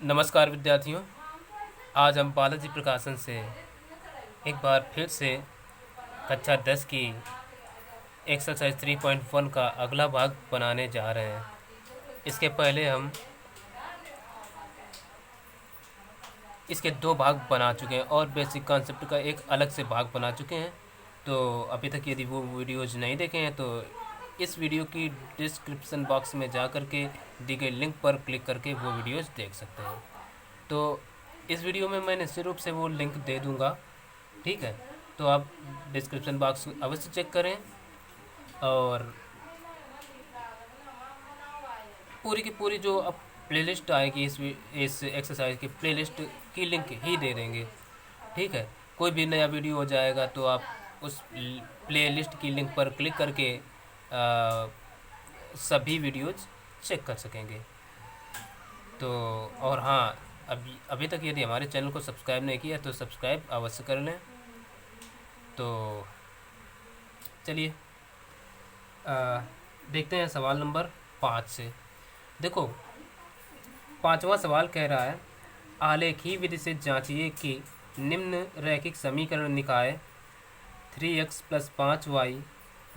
नमस्कार विद्यार्थियों। आज हम बालाजी प्रकाशन से एक बार फिर से कक्षा 10 की एक्सरसाइज 3.1 का अगला भाग बनाने जा रहे हैं। इसके पहले हम इसके दो भाग बना चुके हैं और बेसिक कॉन्सेप्ट का एक अलग से भाग बना चुके हैं। तो अभी तक यदि वो वीडियोज़ नहीं देखे हैं तो इस वीडियो की डिस्क्रिप्शन बॉक्स में जा कर के दी गई लिंक पर क्लिक करके वो वीडियोज़ देख सकते हैं। तो इस वीडियो में मैं निश्चित रूप से वो लिंक दे दूँगा, ठीक है। तो आप डिस्क्रिप्शन बॉक्स अवश्य चेक करें और पूरी की पूरी जो अब प्लेलिस्ट आएगी इस एक्सरसाइज की प्लेलिस्ट की लिंक ही दे देंगे, ठीक है। कोई भी नया वीडियो हो जाएगा तो आप उस प्लेलिस्ट की लिंक पर क्लिक करके सभी वीडियोज चेक कर सकेंगे। तो और हाँ, अभी तक यदि हमारे चैनल को सब्सक्राइब नहीं किया तो सब्सक्राइब अवश्य कर लें। तो चलिए देखते हैं सवाल नंबर 5 से। देखो, पांचवा सवाल कह रहा है, आलेखी विधि से जांचिए कि निम्न रैखिक समीकरण निकाय 3x + 5y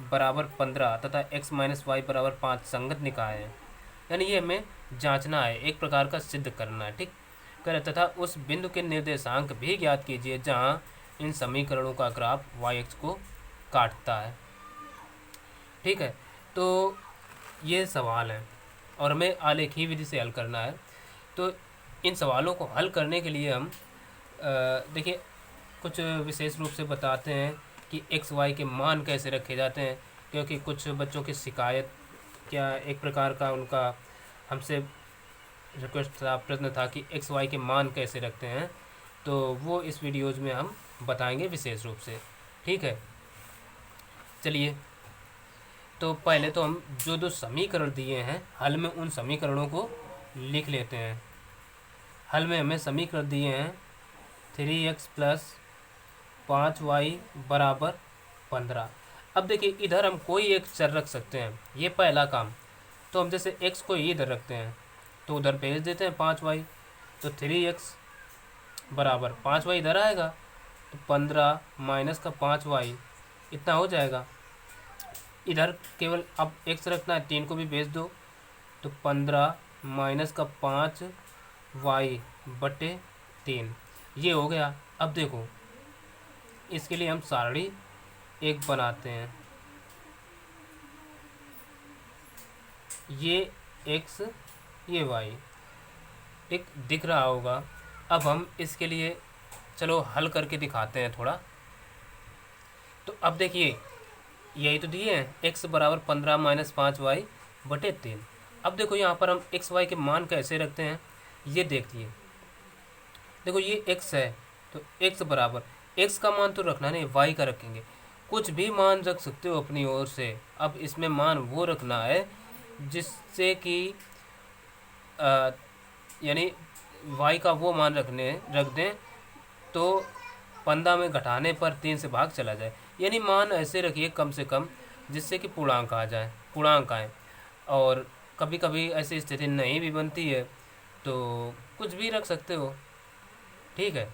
बराबर 15 तथा x - y बराबर 5 संगत निकाय है। यानी ये हमें जांचना है, एक प्रकार का सिद्ध करना है, ठीक। कर तथा उस बिंदु के निर्देशांक भी ज्ञात कीजिए जहां इन समीकरणों का ग्राफ y को काटता है, ठीक है। तो ये सवाल है और हमें आलेखी विधि से हल करना है। तो इन सवालों को हल करने के लिए हम देखिए कुछ विशेष रूप से बताते हैं कि एक्स वाई के मान कैसे रखे जाते हैं, क्योंकि कुछ बच्चों की शिकायत क्या एक प्रकार का उनका हमसे रिक्वेस्ट था, प्रश्न था कि एक्स वाई के मान कैसे रखते हैं। तो वो इस वीडियोज़ में हम बताएंगे विशेष रूप से, ठीक है। चलिए, तो पहले तो हम जो दो समीकरण दिए हैं हल में उन समीकरणों को लिख लेते हैं। हल में हमें समीकरण दिए हैं 3x + 5y बराबर 15। अब देखिए, इधर हम कोई एक चर रख सकते हैं, ये पहला काम। तो हम जैसे x को इधर रखते हैं तो उधर भेज देते हैं 5y। तो 3x बराबर 5y इधर आएगा, तो 15 माइनस का 5y इतना हो जाएगा। इधर केवल अब x रखना है, 3 को भी भेज दो, तो 15 माइनस का 5y बटे 3 ये हो गया। अब देखो, इसके लिए हम सारणी एक बनाते हैं, ये x ये y, ठीक दिख रहा होगा। अब हम इसके लिए चलो हल करके दिखाते हैं थोड़ा। तो अब देखिए, यही तो दिए हैं x बराबर 15 माइनस 5y बटे 3। अब देखो यहाँ पर हम x y के मान कैसे रखते हैं ये देखिए। देखो ये x है, तो x बराबर x का मान तो रखना नहीं, y का रखेंगे। कुछ भी मान रख सकते हो अपनी ओर से। अब इसमें मान वो रखना है जिससे कि यानी y का वो मान रख दें तो 15 में घटाने पर 3 से भाग चला जाए। यानी मान ऐसे रखिए कम से कम जिससे कि पूर्णांक आ जाए, पूर्णांक आए। और कभी कभी ऐसी स्थिति नहीं भी बनती है तो कुछ भी रख सकते हो, ठीक है।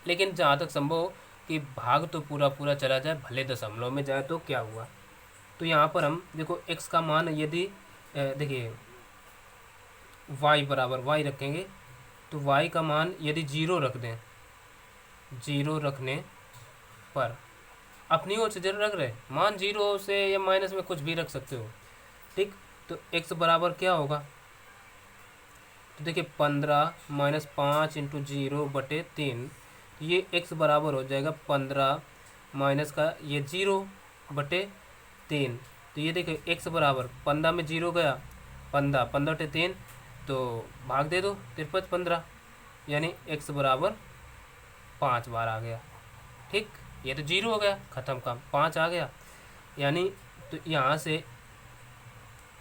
लेकिन जहाँ तक संभव हो कि भाग तो पूरा पूरा चला जाए, भले दशमलव में जाए तो क्या हुआ। तो यहाँ पर हम देखो x का मान यदि देखिए y बराबर y रखेंगे तो y का मान यदि 0 रख दें, 0 रखने पर अपनी ओर से जरूर रख रहे मान 0 से या माइनस में कुछ भी रख सकते हो, ठीक। तो x बराबर क्या होगा, तो देखिए 15 माइनस 5 इंटू 0 बटे 3, ये x बराबर हो जाएगा 15 माइनस का ये 0 बटे 3। तो ये देखिए x बराबर 15 में 0 गया, 15 बटे 3, तो भाग दे दो 53 15, यानी x बराबर 5 बार आ गया, ठीक। ये तो 0 हो गया, ख़त्म काम, 5 आ गया। यानी तो यहाँ से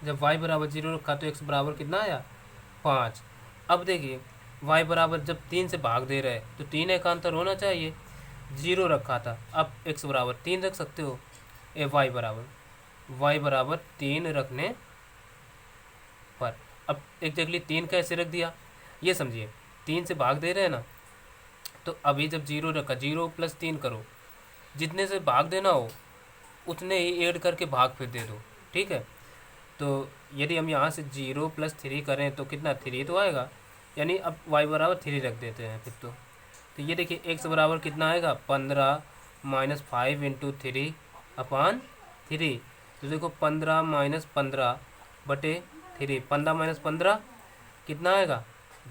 जब y बराबर 0 रखा तो x बराबर कितना आया 5। अब देखिए y बराबर जब 3 से भाग दे रहे तो 3 एकांतर होना चाहिए, 0 रखा था, अब x बराबर 3 रख सकते हो। y बराबर 3 रखने पर अब एग्जैक्टली 3 कैसे रख दिया, ये समझिए 3 से भाग दे रहे हैं ना, तो अभी जब 0 रखा, 0 + 3 करो, जितने से भाग देना हो उतने ही ऐड करके भाग फिर दे दो, ठीक है। तो यदि हम यहाँ से 0 + 3 करें तो कितना, 3 तो आएगा, यानी अब y बराबर 3 रख देते हैं फिर तो ये देखिए x बराबर कितना आएगा, 15 - 5 × 3/3। तो देखो 15 - 15 बटे 3, 15 - 15 कितना आएगा,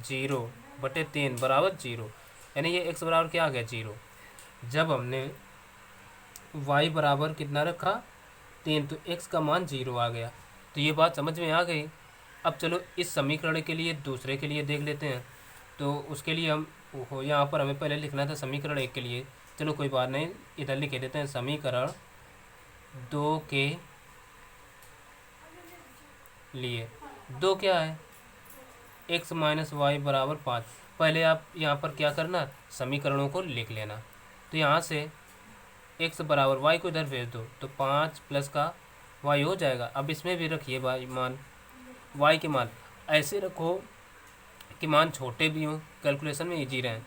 0/3 बराबर 0, यानी ये x बराबर क्या आ गया, 0। जब हमने y बराबर कितना रखा, 3, तो x का मान 0 आ गया। तो ये बात समझ में आ गई। अब चलो इस समीकरण के लिए दूसरे के लिए देख लेते हैं। तो उसके लिए हम यहाँ पर हमें पहले लिखना था समीकरण 1 के लिए, चलो कोई बात नहीं, इधर लिख देते हैं समीकरण 2 के लिए। 2 क्या है, x - y बराबर 5। पहले आप यहाँ पर क्या करना, समीकरणों को लिख लेना। तो यहाँ से x बराबर y को इधर भेज दो, तो 5 प्लस का y हो जाएगा। अब इसमें भी रखिए मान, y के मान ऐसे रखो कि मान छोटे भी हों, कैलकुलेशन में इजी रहें,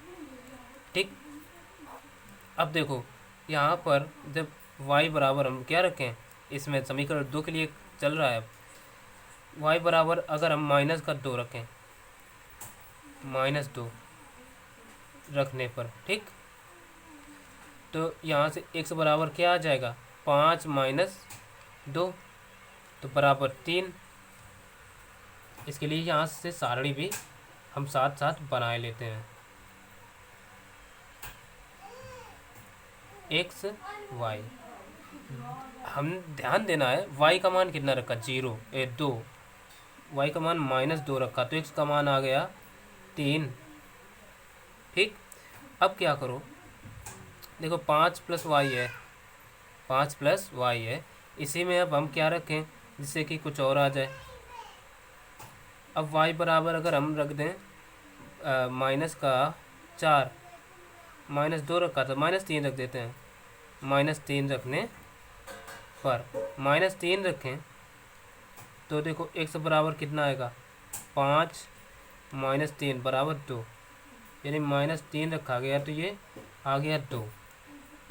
ठीक। अब देखो यहाँ पर जब y बराबर हम क्या रखें, इसमें समीकरण 2 के लिए चल रहा है, y बराबर अगर हम -2 रखें, -2 रखने पर, ठीक, तो यहाँ से x बराबर क्या आ जाएगा, 5 - 2 तो बराबर 3। इसके लिए यहाँ से सारणी भी हम साथ साथ बनाए लेते हैं, x y। हम ध्यान देना है y का मान कितना रखा, 2, y का मान -2 रखा, तो x का मान आ गया 3, ठीक। अब क्या करो, देखो 5 + y है, 5 + y है, इसी में अब हम क्या रखें जिससे कि कुछ और आ जाए। अब y बराबर अगर हम रख दें -4, -2 रखा था, -3 रख देते हैं। -3 रखने पर, -3 रखें तो देखो x बराबर कितना आएगा, 5 - 3 बराबर 2, यानी -3 रखा गया तो ये आ गया 2।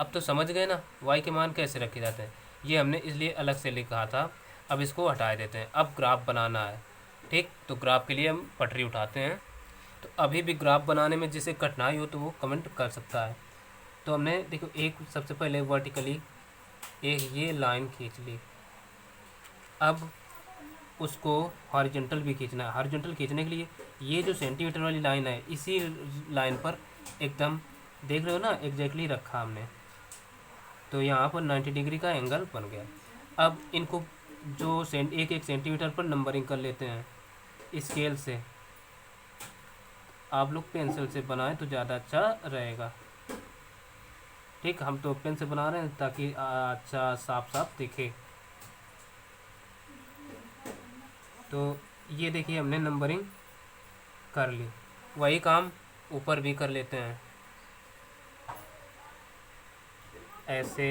अब तो समझ गए ना y के मान कैसे रखे जाते हैं, ये हमने इसलिए अलग से लिखा था। अब इसको हटा देते हैं, अब ग्राफ बनाना है, ठीक। तो ग्राफ के लिए हम पटरी उठाते हैं। तो अभी भी ग्राफ बनाने में जिसे कठिनाई हो तो वो कमेंट कर सकता है। तो हमने देखो एक सबसे पहले वर्टिकली एक ये लाइन खींच ली, अब उसको हॉरिजॉन्टल भी खींचना है। हॉरिजॉन्टल खींचने के लिए ये जो सेंटीमीटर वाली लाइन है, इसी लाइन पर एकदम देख रहे हो ना, एग्जैक्टली रखा हमने, तो यहाँ पर 90 डिग्री का एंगल बन गया। अब इनको जो एक एक सेंटीमीटर पर नंबरिंग कर लेते हैं स्केल से। आप लोग पेंसिल से बनाएं तो ज़्यादा अच्छा रहेगा, ठीक। हम तो पेन से बना रहे हैं ताकि अच्छा साफ साफ दिखे। तो ये देखिए हमने नंबरिंग कर ली, वही काम ऊपर भी कर लेते हैं। ऐसे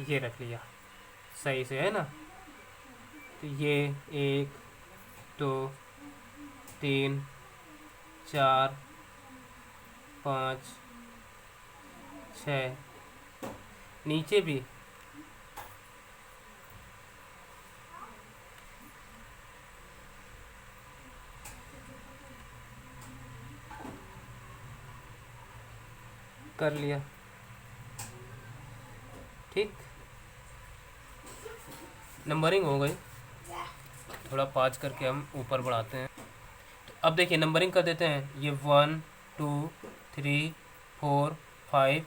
ये रख लिया सही से, है ना। तो ये 1 2 3 4 5 6, नीचे भी कर लिया, ठीक। नंबरिंग हो गई, थोड़ा पाँच करके हम ऊपर बढ़ाते हैं। तो अब देखिए नंबरिंग कर देते हैं, ये 1 2 3 4 5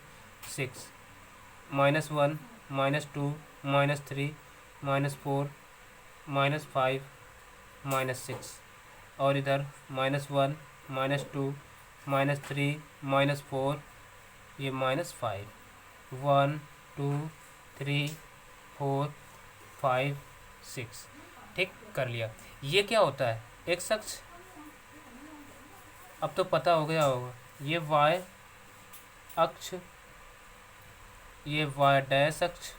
6, -1 -2 -3 -4 -5 -6, और इधर -1 -2 -3 -4, ये -5, 1 2 3 4 5 6, ठीक कर लिया। ये क्या होता है, एक्स अक्ष, अब तो पता हो गया होगा। ये वाई अक्ष, ये वाई डैश अक्ष,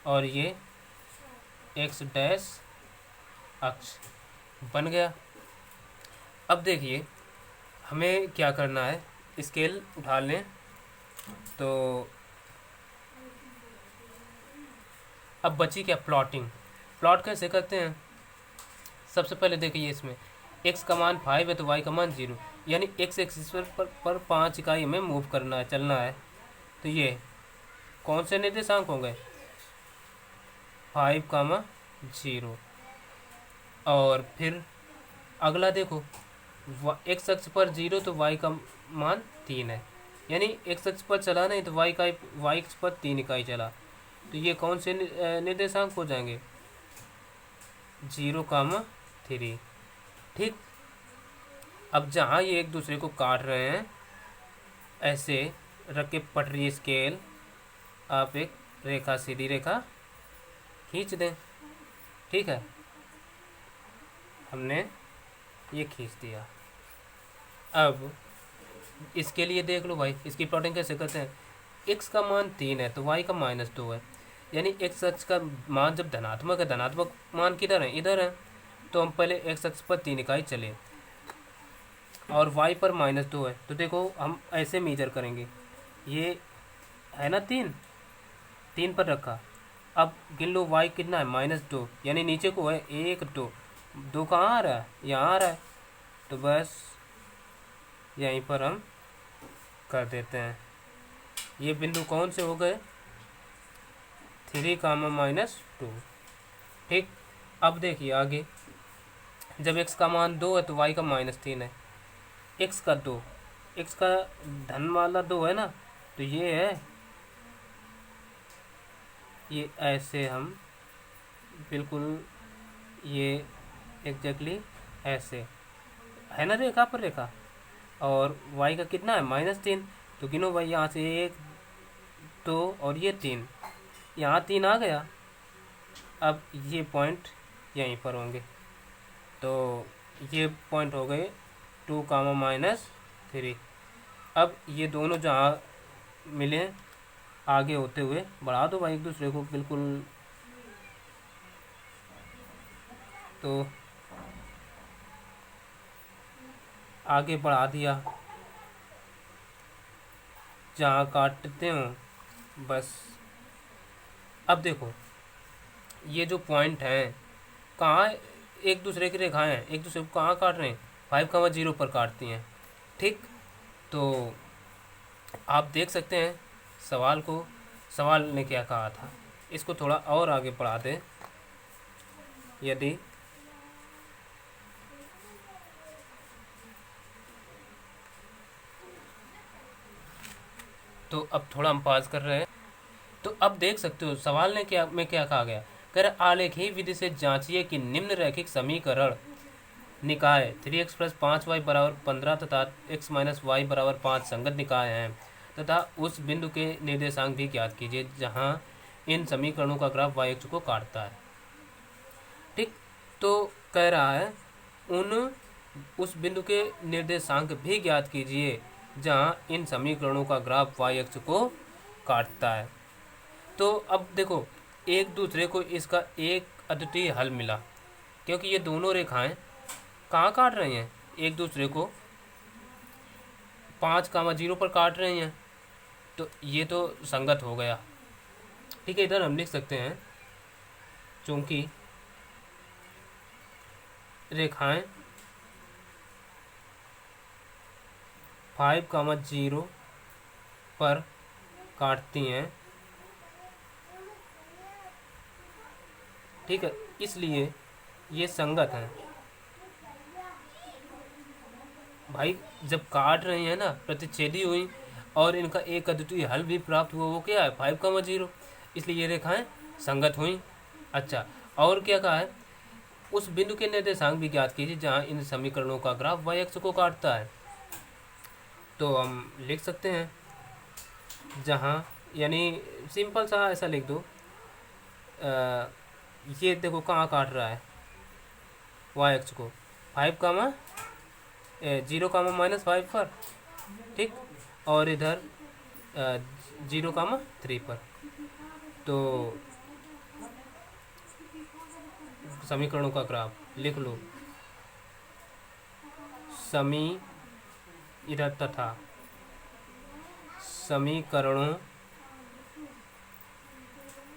और ये एक्स डैश अक्ष बन गया। अब देखिए हमें क्या करना है, स्केल उठा लें। तो अब बची क्या, प्लॉटिंग। प्लॉट कैसे करते हैं, सबसे पहले देखिए इसमें x का मान 5 है तो y का मान 0, यानी x एक्सिस पर 5 इकाई हमें मूव करना है, चलना है। तो ये कौन से निर्देशांक होंगे, 5, 0। और फिर अगला देखो, x अक्ष पर 0 तो y का मान 3 है, यानी x अक्ष पर चला नहीं तो y अक्ष पर 3 इकाई चला। तो ये कौन से निर्देशांक हो जाएंगे, 0, 3। ठीक। अब जहाँ ये एक दूसरे को काट रहे हैं, ऐसे रख के पटरी स्केल आप एक रेखा, सीधी रेखा खींच दें। ठीक है, हमने ये खींच दिया। अब इसके लिए देख लो भाई, इसकी प्लॉटिंग कैसे करते हैं। x का मान 3 है तो y का -2 है, यानी x अक्ष का मान जब धनात्मक है, धनात्मक मान किधर है, इधर है। तो हम पहले x अक्ष पर 3 इकाई चले और y पर -2 है। तो देखो हम ऐसे मेजर करेंगे, ये है ना 3 पर रखा। अब गिन लो y कितना है, -2, यानी नीचे को है 1, 2 कहाँ आ रहा है, यहाँ आ रहा है। तो बस यहीं पर हम कर देते हैं। ये बिंदु कौन से हो गए, 3, -2। ठीक। अब देखिए आगे, जब x का मान 2 है तो y का -3 है। x का 2, x का धन वाला 2 है ना, तो ये है, ये ऐसे हम बिल्कुल ये एग्जैक्टली ऐसे है ना, रेखा पर रेखा। और y का कितना है, -3। तो गिनो भाई, यहाँ से 1, 2 और ये 3, यहाँ 3 आ गया। अब ये पॉइंट यहीं पर होंगे, तो ये पॉइंट हो गए 2, -3। अब ये दोनों जहाँ मिले, आगे होते हुए बढ़ा दो भाई एक दूसरे को बिल्कुल। तो आगे बढ़ा दिया, जहाँ काटते हो बस। अब देखो ये जो पॉइंट हैं, कहाँ एक दूसरे की रेखाएं हैं, एक दूसरे को कहाँ काट रहे हैं, 5, 0 पर काटती हैं। ठीक। तो आप देख सकते हैं सवाल ने क्या कहा था। इसको थोड़ा और आगे बढ़ा दें, यदि तो अब थोड़ा हम पास कर रहे हैं। तो अब देख सकते हो सवाल ने क्या कहा गया, कह रहा आलेखी विधि से जांचिए कि निम्न रैखिक समीकरण निकाय 3x + 5y = 15 तथा x - y = 5 संगत निकाय हैं, तथा उस बिंदु के निर्देशांक भी ज्ञात कीजिए जहां इन समीकरणों का ग्राफ y अक्ष को काटता है। ठीक। तो कह रहा है उस बिंदु के निर्देशांक भी ज्ञात कीजिए जहां इन समीकरणों का ग्राफ y अक्ष को काटता है। तो अब देखो एक दूसरे को इसका एक अद्वितीय हल मिला, क्योंकि ये दोनों रेखाएं कहाँ काट रही हैं, एक दूसरे को 5, 0 पर काट रही हैं। तो ये तो संगत हो गया। ठीक है, इधर हम लिख सकते हैं, चूंकि रेखाएं 5, 0 पर काटती हैं, ठीक है, इसलिए ये संगत हैं। भाई जब काट रही है ना, प्रतिच्छेदी हुई और इनका एक अद्वितीय हल भी प्राप्त हुआ, वो क्या है, 5, 0, इसलिए ये रेखाएं संगत हुई। अच्छा, और क्या कहा है, उस बिंदु के निर्देशांक भी ज्ञात कीजिए जहां इन समीकरणों का ग्राफ y अक्ष को काटता है। तो हम लिख सकते हैं जहां, यानी सिंपल सा ऐसा लिख दो, ये देखो कहाँ काट रहा है y अक्ष को, 0, -5 पर। ठीक। और इधर 0, 3 पर। तो समीकरणों का ग्राफ लिख लो, समी इधर तथा समीकरणों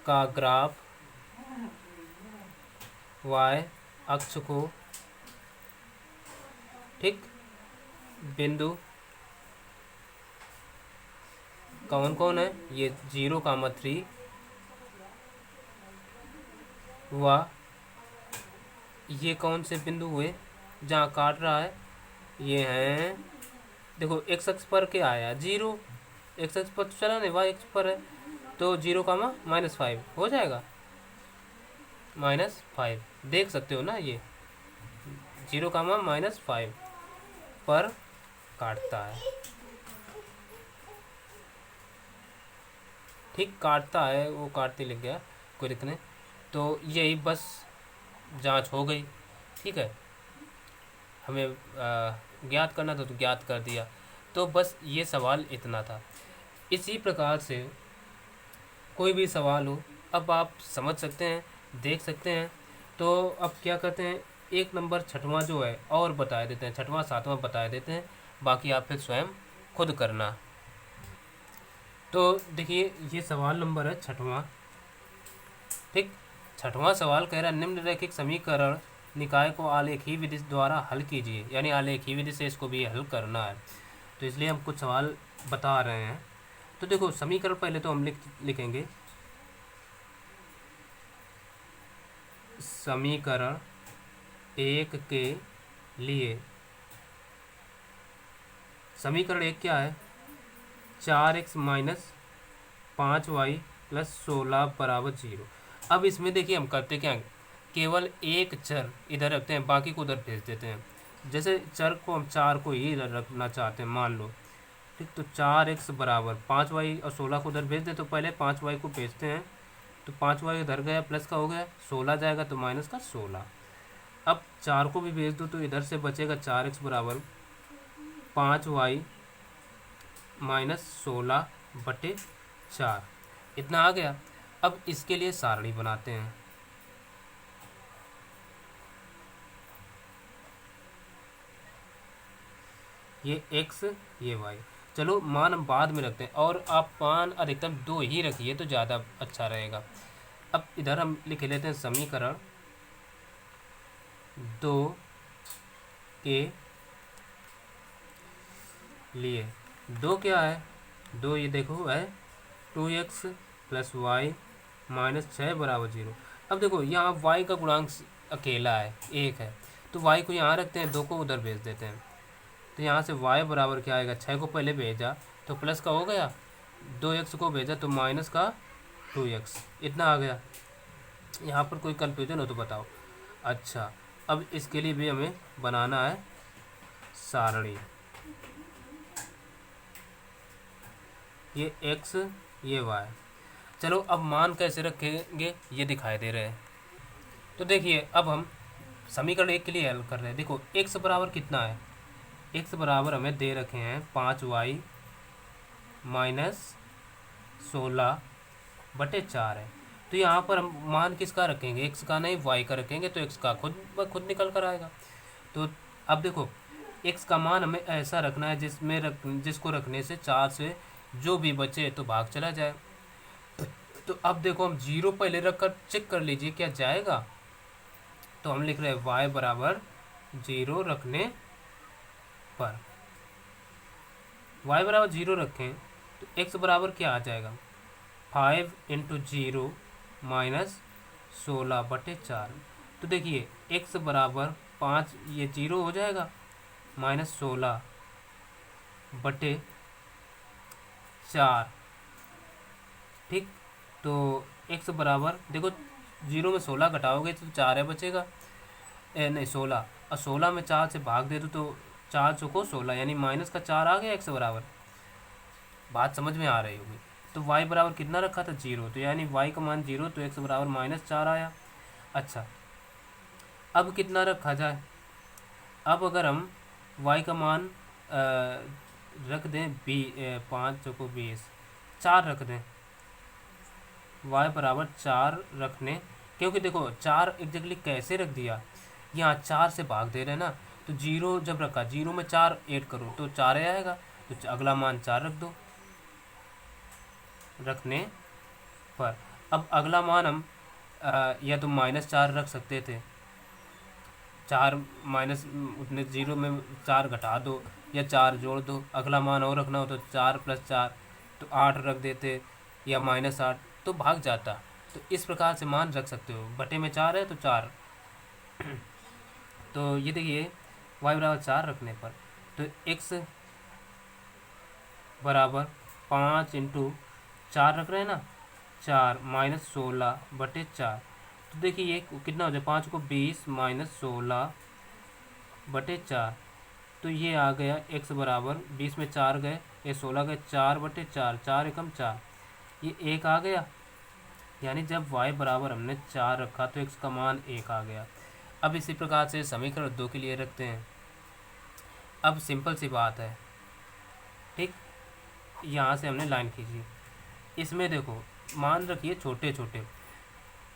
का ग्राफ y अक्ष को ठीक बिंदु कौन कौन है, ये 0,3 व ये कौन से बिंदु हुए जहाँ काट रहा है, ये हैं देखो x अक्ष पर क्या आया 0, x अक्ष पर तो चला नहीं, y अक्ष पर है तो 0,-5 हो जाएगा, -5 देख सकते हो ना, ये 0,-5 पर काटता है, ठीक काटता है, वो काटते लिख गया कोई दिक्कत नहीं। तो यही बस जांच हो गई, ठीक है, हमें ज्ञात करना था तो ज्ञात कर दिया। तो बस ये सवाल इतना था। इसी प्रकार से कोई भी सवाल हो अब आप समझ सकते हैं, देख सकते हैं। तो अब क्या करते हैं, एक नंबर छठवां जो है और बता देते हैं, छठवां सातवां बता देते हैं, बाकी आप फिर स्वयं खुद करना। तो देखिए ये सवाल नंबर है छठवां, ठीक। छठवां सवाल कह रहा है निम्नलिखित समीकरण निकाय को आलेखी विधि द्वारा हल कीजिए, यानी आलेखी विधि से इसको भी हल करना है, तो इसलिए हम कुछ सवाल बता रहे हैं। तो देखो समीकरण पहले तो हम लिखेंगे समीकरण 1 के लिए, समीकरण 1 क्या है, 4x - 5y + 16 = 0। अब इसमें देखिए हम करते क्या हैं, केवल एक चर इधर रखते हैं, बाकी को उधर भेज देते हैं। जैसे चर को हम 4 को ही रखना चाहते हैं मान लो, ठीक, तो 4x = 5y और 16 को उधर भेज दे, तो पहले 5y को भेजते हैं, तो 5y इधर गया, प्लस का हो गया, 16 जाएगा तो माइनस का 16। अब 4 को भी भेज दो तो इधर से बचेगा 4x = 5y - 16/4, इतना आ गया। अब इसके लिए सारणी बनाते हैं, ये x ये y, चलो मान हम बाद में रखते हैं, और आप मान अधिकतम 2 ही रखिए तो ज़्यादा अच्छा रहेगा। अब इधर हम लिख लेते हैं समीकरण 2 के लिए। 2 क्या है, 2 ये देखो है 2x + y - 6 = 0। अब देखो यहाँ y का गुणांक अकेला है, 1 है, तो y को यहाँ रखते हैं, 2 को उधर भेज देते हैं, तो यहाँ से y बराबर क्या आएगा, 6 को पहले भेजा तो प्लस का हो गया, 2x को भेजा तो माइनस का 2x, इतना आ गया। यहाँ पर कोई कन्फ्यूजन हो तो बताओ। अच्छा अब इसके लिए भी हमें बनाना है सारणी, ये x ये y। चलो अब मान कैसे रखेंगे ये दिखाई दे रहे हैं। तो देखिए अब हम समीकरण 1 के लिए हल कर रहे हैं। देखो x बराबर कितना है, x बराबर हमें दे रखे हैं 5y - 16/4 है, तो यहाँ पर हम मान किसका रखेंगे, x का नहीं y का रखेंगे, तो x का खुद निकल कर आएगा। तो अब देखो x का मान हमें ऐसा रखना है जिसको रखने से 4 से जो भी बचे तो भाग चला जाए। तो अब देखो हम 0 पहले रख कर चेक कर लीजिए क्या जाएगा, तो हम लिख रहे हैं y बराबर 0 रखने पर, y बराबर 0 रखें तो x बराबर क्या आ जाएगा, 5 × 0 - 16/4। तो देखिए x बराबर 5, ये 0 हो जाएगा, -16/4, ठीक। तो x बराबर देखो 0 में 16 घटाओगे तो 4 है बचेगा, नहीं 16, और 16 में 4 से भाग दे दो तो 4 चौको 16, यानी माइनस का 4 आ गया x बराबर। बात समझ में आ रही होगी। तो y बराबर कितना रखा था 0, तो यानी y का मान 0, तो x बराबर -4 आया। अच्छा अब कितना रखा जाए, अब अगर हम y का मान रख दें 5 चौको 20, 4 रख दें, y बराबर 4 रखने, क्योंकि देखो 4 एग्जैक्टली कैसे रख दिया, यहाँ 4 से भाग दे रहे हैं ना, तो जीरो जब रखा, जीरो में 4 ऐड करो तो 4 आएगा, तो अगला मान 4 रख दो रखने पर। अब अगला मान हम या तो -4 रख सकते थे, 4 माइनस उतने जीरो में 4 घटा दो या 4 जोड़ दो, अगला मान और रखना हो तो 4 + 4 तो 8 रख देते, या -8 तो भाग जाता। तो इस प्रकार से मान रख सकते हो, बटे में 4 है तो 4। तो ये देखिए y बराबर 4 रखने पर, तो x बराबर 5 × 4 रख रहे हैं ना, 4 -16 बटे 4। तो देखिए ये कितना हो जाए, 5 को 20 -16 बटे 4। तो ये आ गया x बराबर 20 में 4 गए, ये 16 गए, 4 बटे 4, 4 एकम 4, ये 1 आ गया। यानी जब y बराबर हमने 4 रखा तो x का मान 1 आ गया। अब इसी प्रकार से समीकरण 2 के लिए रखते हैं। अब सिंपल सी बात है, ठीक, यहाँ से हमने लाइन खींची, इसमें देखो मान रखिए छोटे छोटे,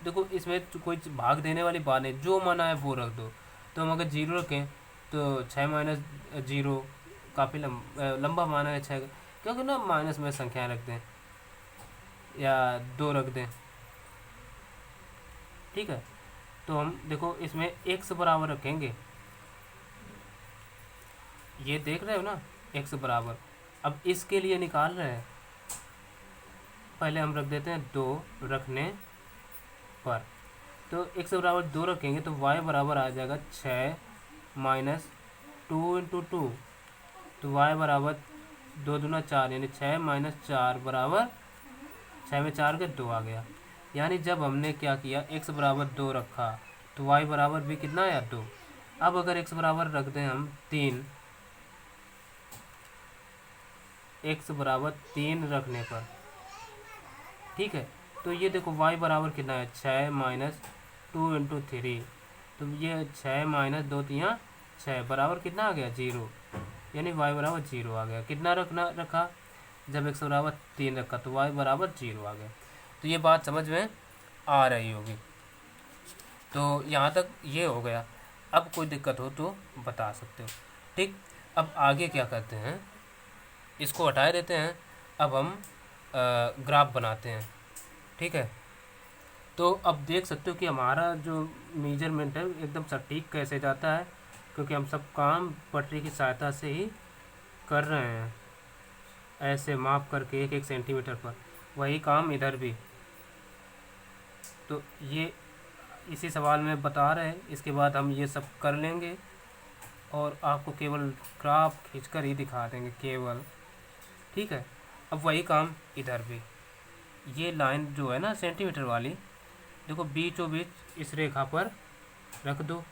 देखो इसमें तो कोई भाग देने वाली बात नहीं, जो माना है वो रख दो। तो हम अगर 0 रखें तो 6 - 0 काफ़ी लंबा माना है 6, क्योंकि ना माइनस में संख्याएं रख दें या 2 रख दें, ठीक है। तो हम देखो इसमें x बराबर रखेंगे, ये देख रहे हो ना x बराबर, अब इसके लिए निकाल रहे हैं, पहले हम रख देते हैं 2 रखने पर। तो x बराबर 2 रखेंगे तो y बराबर आ जाएगा 6 - 2 × 2, तो y बराबर 2 दूना 4, यानी 6 - 4 बराबर 6 में 4 के 2 आ गया। यानी जब हमने क्या किया, x बराबर 2 रखा तो y बराबर भी कितना आया, 2। अब अगर x बराबर रख दें हम 3, x बराबर 3 रखने पर, ठीक है, तो ये देखो y बराबर कितना है, 6 - 2 × 3, तो ये 6 - 2 3 6 बराबर कितना आ गया, 0, यानी y बराबर 0 आ गया। कितना रखा, जब x बराबर 3 रखा तो y बराबर 0 आ गया। तो ये बात समझ में आ रही होगी। तो यहाँ तक ये हो गया। अब कोई दिक्कत हो तो बता सकते हो, ठीक। अब आगे क्या करते हैं, इसको हटा देते हैं, अब हम ग्राफ बनाते हैं, ठीक है। तो अब देख सकते हो कि हमारा जो मेजरमेंट है एकदम सटीक कैसे जाता है, क्योंकि हम सब काम पटरी की सहायता से ही कर रहे हैं, ऐसे माप करके 1-1 सेंटीमीटर पर। वही काम इधर भी, तो ये इसी सवाल में बता रहे हैं, इसके बाद हम ये सब कर लेंगे और आपको केवल ग्राफ खींचकर ही दिखा देंगे केवल, ठीक है। अब वही काम इधर भी, ये लाइन जो है ना सेंटीमीटर वाली, देखो बीचों बीच इस रेखा पर रख दो,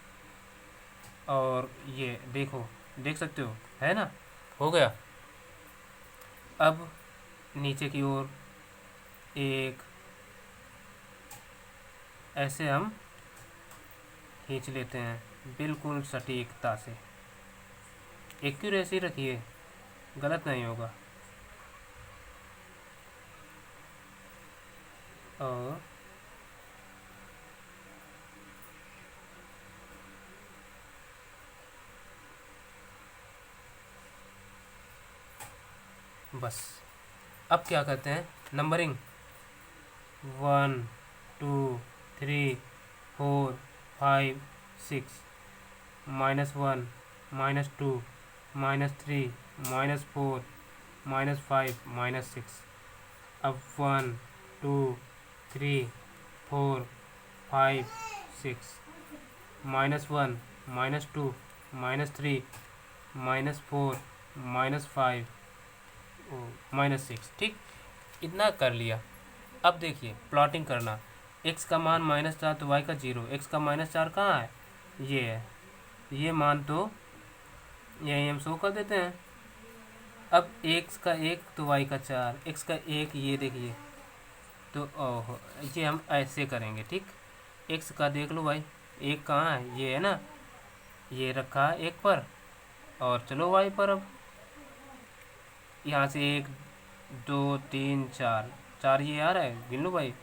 और ये देखो, देख सकते हो, है ना, हो गया। अब नीचे की ओर एक ऐसे हम खींच लेते हैं बिल्कुल सटीकता से, एक्यूरेसी रखिए, गलत नहीं होगा। और बस अब क्या करते हैं, नंबरिंग 1 2 3 4 5 6 -1 -2 -3 -4 -5 -6। अब 1 2 3 4 5 6 -1 -2 -3 -4 -5 -6, ठीक, इतना कर लिया। अब देखिए प्लॉटिंग करना, x का मान -4 तो y का 0, x का -4 कहाँ है, ये है, ये मान तो यही हम शो कर देते हैं। अब x का 1 तो y का 4, x का 1 ये देखिए, तो ओहो ये हम ऐसे करेंगे, ठीक। x का देख लो भाई, 1 कहाँ है, ये है ना, ये रखा है 1 पर, और चलो y पर। अब यहाँ से 1 2 3 4 4 ये आ रहा है, गिन लो भाई,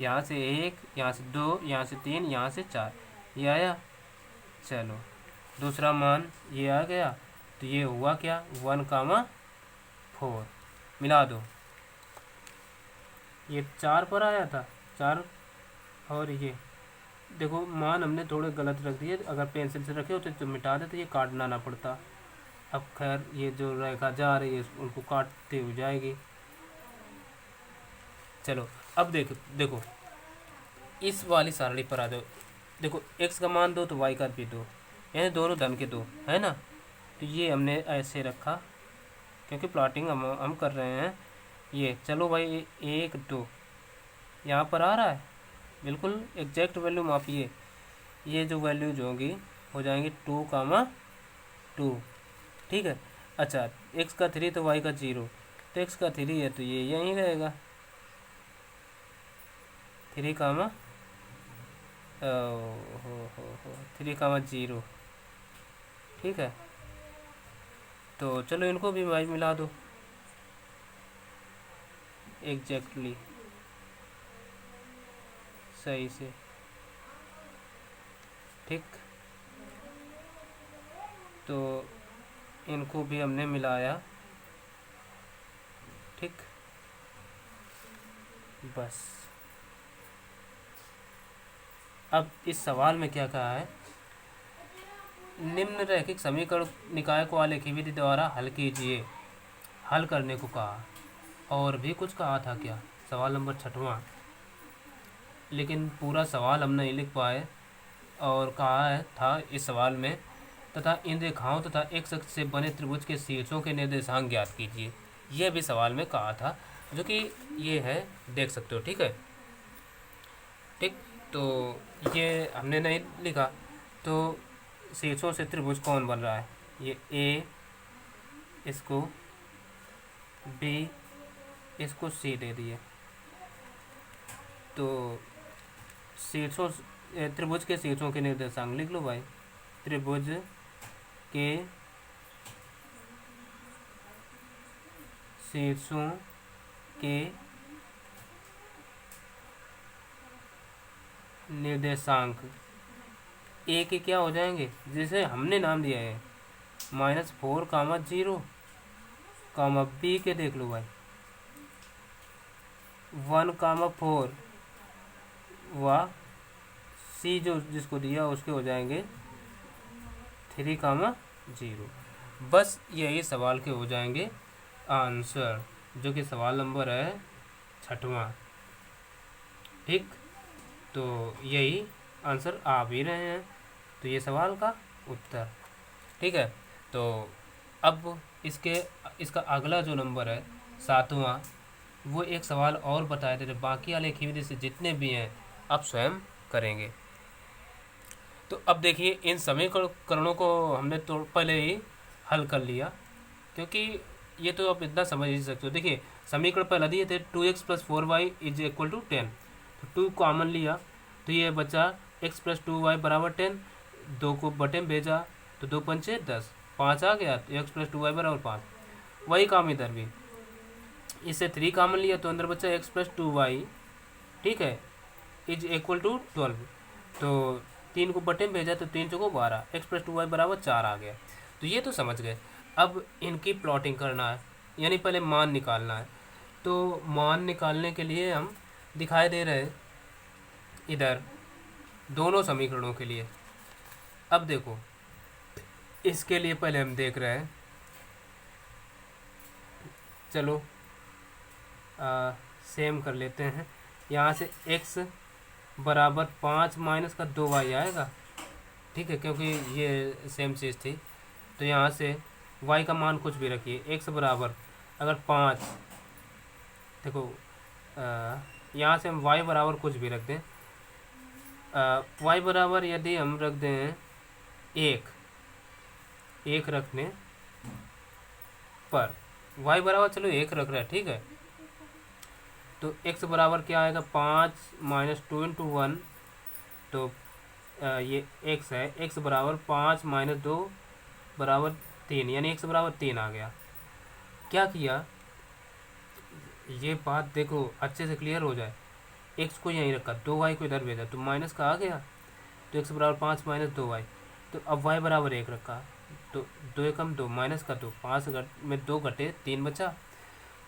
यहाँ से 1, यहाँ से 2, यहाँ से 3, यहाँ से 4, ये आया। चलो दूसरा मान ये आ गया, तो ये हुआ क्या 1,4 मिला दो, ये 4 पर आया था 4, और ये देखो मान हमने थोड़े गलत रख दिए, अगर पेंसिल से रखे होते तो मिटा देते, ये काटना ना पड़ता। अब खैर ये जो रेखा जा रही है उनको काटते हो जाएगी। चलो अब देखो देखो इस वाली सारणी पर आ जाओ। देखो x का मान 2 तो y का भी 2, यानी दोनों धन के 2 है ना। तो ये हमने ऐसे रखा क्योंकि प्लॉटिंग हम कर रहे हैं ये। चलो भाई 1 2 यहाँ पर आ रहा है, बिल्कुल एग्जैक्ट वैल्यू मापिए। ये जो वैल्यूज होंगी हो जाएंगी 2,2, ठीक है। अच्छा x का 3 तो y का 0, तो x का 3 है तो ये यहीं रहेगा 3, 3,0, ठीक है। तो चलो इनको भी भाई मिला दो एग्जैक्टली सही से, ठीक। तो इनको भी हमने मिलाया, ठीक। बस अब इस सवाल में क्या कहा है, निम्न रैखिक समीकरण निकाय को आलेखी विधि द्वारा हल कीजिए। हल करने को कहा, और भी कुछ कहा था क्या, सवाल नंबर 6वां, लेकिन पूरा सवाल हम नहीं लिख पाए। और कहा है था इस सवाल में, तथा इन रेखाओं तथा एक अक्ष से बने त्रिभुज के शीर्षों के निर्देशांक ज्ञात कीजिए। यह भी सवाल में कहा था, जो कि ये है, देख सकते हो, ठीक है, ठीक। तो ये हमने नहीं लिखा, तो शीर्षों से त्रिभुज कौन बन रहा है, ये ए, इसको बी, इसको सी दे दिए। तो शीर्षों त्रिभुज के शीर्षों के निर्देशांक लिख लो भाई। त्रिभुज के शीर्षों के निर्देशांक ए के क्या हो जाएंगे, जिसे हमने नाम दिया है -4, 0, बी के देख लो भाई 1, 4, व सी जो जिसको दिया उसके हो जाएंगे 3, 0। बस यही सवाल के हो जाएंगे आंसर, जो कि सवाल नंबर है 6वां, ठीक। तो यही आंसर आ भी रहे हैं, तो ये सवाल का उत्तर, ठीक है। तो अब इसका अगला जो नंबर है 7वां, वो एक सवाल और बताए थे, बाकी वाले की विधि से जितने भी हैं आप स्वयं करेंगे। तो अब देखिए इन समीकरणों को हमने तो पहले ही हल कर लिया, क्योंकि ये तो आप इतना समझ ही सकते हो। देखिए समीकरण पहले दिए थे 2x + 4y = 10, तो 2 कॉमन लिया तो ये बचा x + 2y = 10, 2 को बटन भेजा तो 2 पंचे 10, 5 आ गया, तो x + 2y = 5। वही काम इधर भी, इससे 3 कॉमन लिया तो अंदर बचा x + 2y, ठीक है, = 12। तो 3 को बटन भेजा तो 3 चौको 12, x + 2y = 4 आ गया। तो ये तो समझ गए। अब इनकी प्लॉटिंग करना है, यानी पहले मान निकालना है। तो मान निकालने के लिए हम दिखाई दे रहे हैं इधर दोनों समीकरणों के लिए। अब देखो इसके लिए पहले हम देख रहे हैं, चलो सेम कर लेते हैं। यहाँ से x = 5 माइनस का 2y आएगा, ठीक है, क्योंकि ये सेम चीज़ थी। तो यहाँ से y का मान कुछ भी रखिए, x बराबर अगर 5, देखो यहाँ से हम y बराबर कुछ भी रख दें, y बराबर यदि हम रख दें 1 रखने पर, y बराबर चलो 1 रख रहा है, ठीक है। तो x बराबर क्या आएगा 5 - 2 × 1, तो ये x है, x बराबर 5 - 2 = 3, यानी x बराबर 3 आ गया। क्या किया, ये बात देखो अच्छे से क्लियर हो जाए, x को यहीं रखा, 2y को इधर भेजा तो माइनस का आ गया, तो x बराबर 5 - 2y। तो अब y बराबर 1 रखा, तो 2 एकम 2 माइनस का 2, 5 में 2 घटे 3 बचा।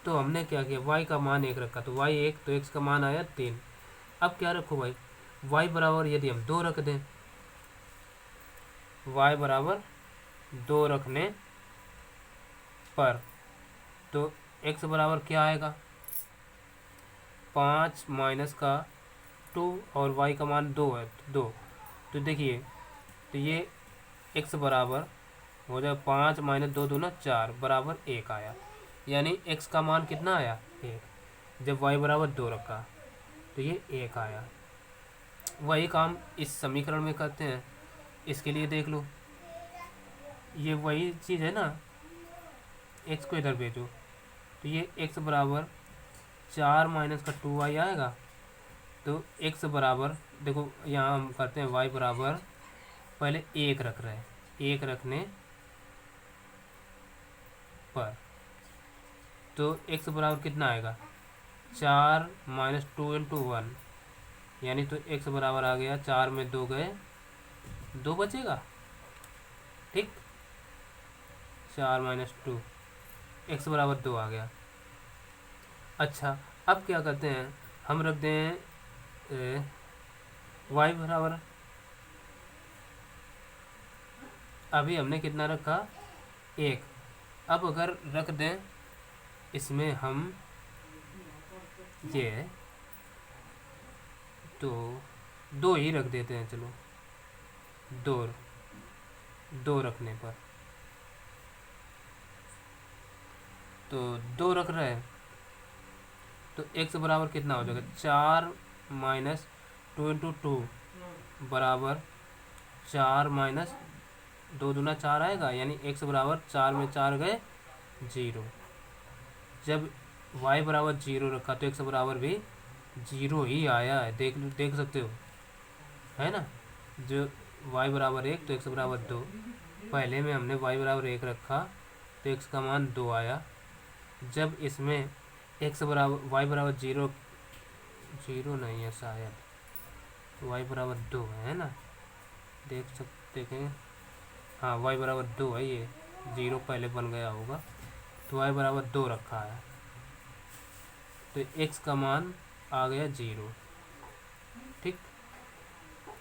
तो हमने क्या किया, y का मान 1 रखा, तो y 1, तो x का मान आया 3। अब क्या रखो भाई, y बराबर यदि हम 2 रख दें, y बराबर 2 रखने पर तो x बराबर क्या आएगा, 5 माइनस का 2 और y का मान 2 है, तो 2। तो देखिए, तो ये x बराबर हो जाए 5 माइनस 2 दूना 4 बराबर 1 आया। यानी x का मान कितना आया, 1। जब y बराबर 2 रखा तो ये 1 आया। वही काम इस समीकरण में करते हैं। इसके लिए देख लो, ये वही चीज़ है ना, x को इधर भेजो, तो ये x बराबर 4 माइनस का 2y आएगा। तो x बराबर देखो, यहाँ हम करते हैं y बराबर पहले 1 रख रहे हैं, 1 रखने पर तो x बराबर कितना आएगा, 4 माइनस 2 इंटू 1, यानी तो x बराबर आ गया 4 में 2 गए, 2 बचेगा। ठीक, 4 माइनस 2, x बराबर 2 आ गया। अच्छा, अब क्या करते हैं, हम रख दें y बराबर, अभी हमने कितना रखा, 1। अब अगर रख दें इसमें हम ये, तो 2 ही रख देते हैं, चलो 2 रखने पर तो 2 रख रहे हैं, तो x बराबर कितना हो जाएगा, 4 माइनस 2 इंटू 2 बराबर 4 माइनस 2 दूना 4 आएगा, यानी x बराबर 4 में 4 गए 0। जब y बराबर 0 रखा तो x बराबर भी 0 ही आया है, देख सकते हो, है ना। जो y बराबर 1 तो x बराबर 2, पहले में हमने y बराबर 1 रखा तो x का मान 2 आया। जब इसमें x बराबर y बराबर 0 नहीं है शायद, तो y बराबर 2 है ना, देखें, हाँ y बराबर 2 है, ये 0 पहले बन गया होगा, तो y बराबर 2 रखा है, तो x का मान आ गया 0। ठीक,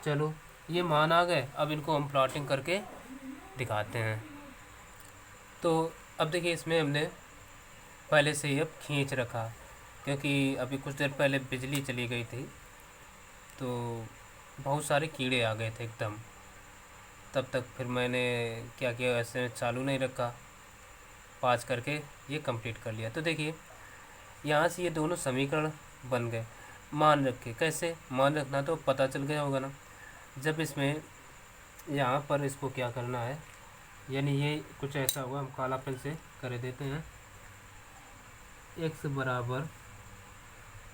चलो ये मान आ गए, अब इनको हम प्लॉटिंग करके दिखाते हैं। तो अब देखिए, इसमें हमने पहले से ही अब खींच रखा, क्योंकि अभी कुछ देर पहले बिजली चली गई थी, तो बहुत सारे कीड़े आ गए थे एकदम। तब तक फिर मैंने क्या किया, ऐसे चालू नहीं रखा, पास करके ये कंप्लीट कर लिया। तो देखिए, यहाँ से ये दोनों समीकरण बन गए। मान रखे, कैसे मान रखना, तो पता चल गया होगा ना। जब इसमें यहाँ पर इसको क्या करना है, यानी ये कुछ ऐसा हुआ, हम काला पेन से कर देते हैं। x बराबर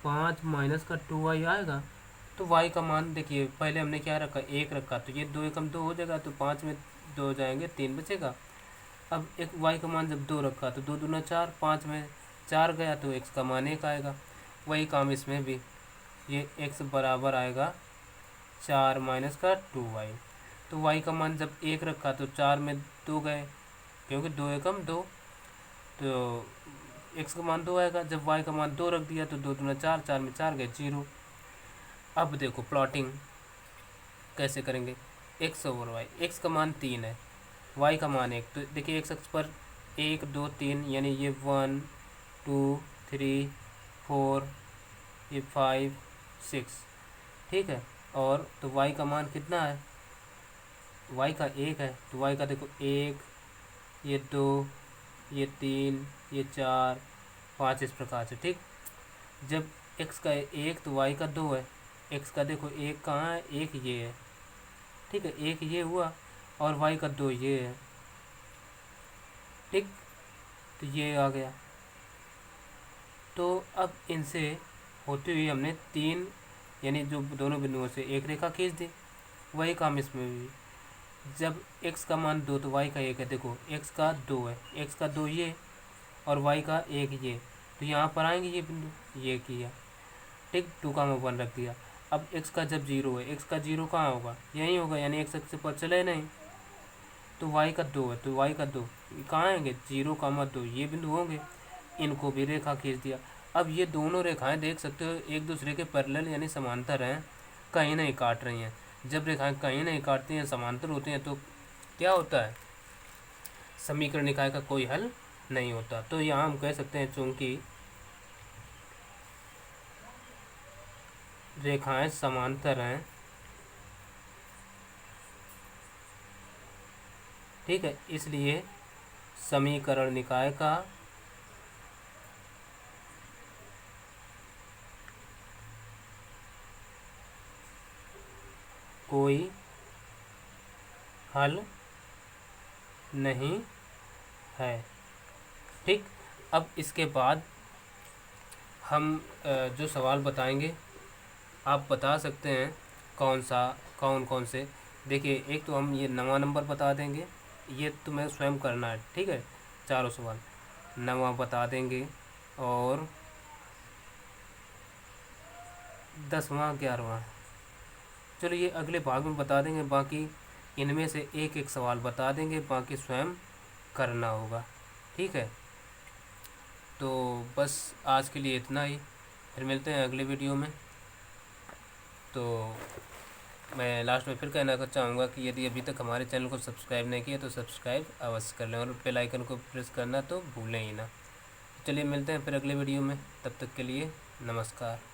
5 माइनस का 2y आएगा, तो y का मान देखिए, पहले हमने क्या रखा, 1 रखा, तो ये 2 एकम 2 हो जाएगा, तो 5 में 2 जाएंगे, 3 बचेगा। अब एक y का मान जब 2 रखा तो 2 दूना 4, 5 में 4 गया, तो x का मान 1 आएगा। वही काम इसमें भी, ये x बराबर आएगा 4 माइनस का 2y, तो y का मान जब 1 रखा तो 4 में 2 गए, क्योंकि 2 एकम 2, तो x का मान 2 आएगा। जब y का मान 2 रख दिया तो 2 दूना 4, 4 में 4 गए 0। अब देखो प्लॉटिंग कैसे करेंगे, x ओवर y, x का मान 3 है, y का मान 1, तो देखिए x अक्ष पर 1 2 3, यानी ये 1 2 3 4, ये 5 6, ठीक है। और तो y का मान कितना है, y का 1 है, तो y का देखो 1, ये 2, ये 3, ये 4 5, इस प्रकार से। ठीक, जब x का 1 तो y का 2 है, x का देखो 1 कहाँ है, 1 ये है, ठीक है, 1 ये हुआ, और y का 2 ये है। ठीक, तो ये आ गया। तो अब इनसे होते हुए हमने 3, यानी जो दोनों बिंदुओं से एक रेखा खींच दी। वही काम इसमें भी, जब x का मान 2 तो y का 1 है, देखो x का 2 है, x का 2 ये और y का 1 ये, तो यहाँ पर आएंगे ये बिंदु, ये किया। ठीक, 2 का 1 रख दिया। अब x का जब 0 है, x का 0 कहाँ होगा, यहीं होगा, यानी x अक्ष पर चले नहीं, तो y का 2 है, तो y का 2 कहाँ आएंगे, 0,2 ये बिंदु होंगे, इनको भी रेखा खींच दिया। अब ये दोनों रेखाएं देख सकते हो एक दूसरे के पैरेलल यानी समांतर हैं, कहीं नहीं काट रही हैं। जब रेखाएं कहीं नहीं काटती हैं, समांतर होती हैं, तो क्या होता है, समीकरण निकाय का कोई हल नहीं होता। तो यहाँ हम कह सकते हैं चूंकि रेखाएं समांतर हैं, ठीक है, इसलिए समीकरण निकाय का कोई हल नहीं है। ठीक, अब इसके बाद हम जो सवाल बताएंगे आप बता सकते हैं कौन कौन से। देखिए, एक तो हम ये 9वां नंबर बता देंगे, ये तुम्हें स्वयं करना है, ठीक है, चारों सवाल 9वां बता देंगे, और 10वां 11वां चलो ये अगले भाग में बता देंगे। बाकी इनमें से एक एक सवाल बता देंगे, बाकी स्वयं करना होगा, ठीक है। तो बस आज के लिए इतना ही, फिर मिलते हैं अगले वीडियो में। तो मैं लास्ट में फिर कहना चाहूँगा कि यदि अभी तक हमारे चैनल को सब्सक्राइब नहीं किया तो सब्सक्राइब अवश्य कर लें, और बेल आइकन को प्रेस करना तो भूलें ही ना। चलिए मिलते हैं फिर अगले वीडियो में, तब तक के लिए नमस्कार।